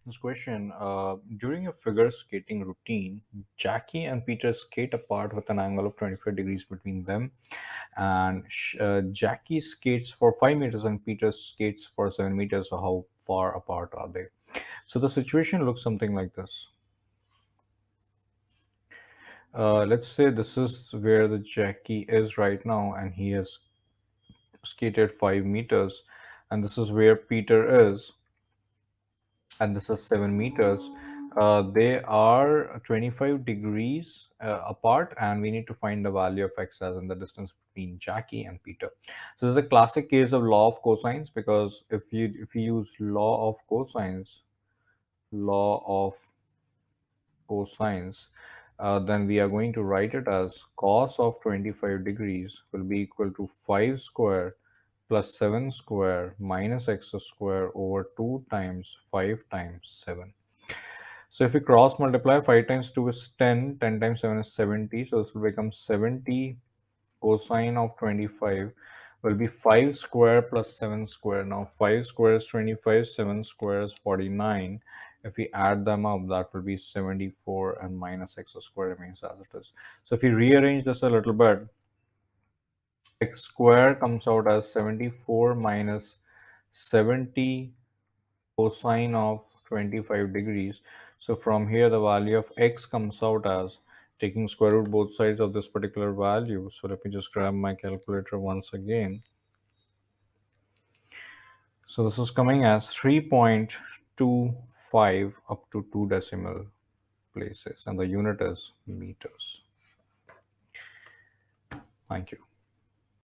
This question, during a figure skating routine, Jackie and Peter skate apart with an angle of 25 degrees between them. And Jackie skates for 5 meters and Peter skates for 7 meters. So, how far apart are they? So, the situation looks something like this. Let's say this is where the Jackie is right now, and he has skated 5 meters, and this is where Peter is, and this is 7 meters. They are 25 degrees apart, and we need to find the value of x as in the distance between Jackie and Peter. So this is a classic case of law of cosines, because if you use law of cosines, then we are going to write it as cos of 25 degrees will be equal to 5 square plus 7 square minus x square over 2 times 5 times 7. So if we cross multiply, 5 times 2 is 10, 10 times 7 is 70, so this will become 70 cosine of 25 will be 5 square plus 7 square. Now 5 square is 25, 7 square is 49. If we add them up, that will be 74, and minus x square remains as it is. So if we rearrange this a little bit, x square comes out as 74 minus 70 cosine of 25 degrees. So from here the value of x comes out as, taking square root both sides of this particular value. So let me just grab my calculator once again. So this is coming as 3.25 up to 2 decimal places, and the unit is meters. Thank you.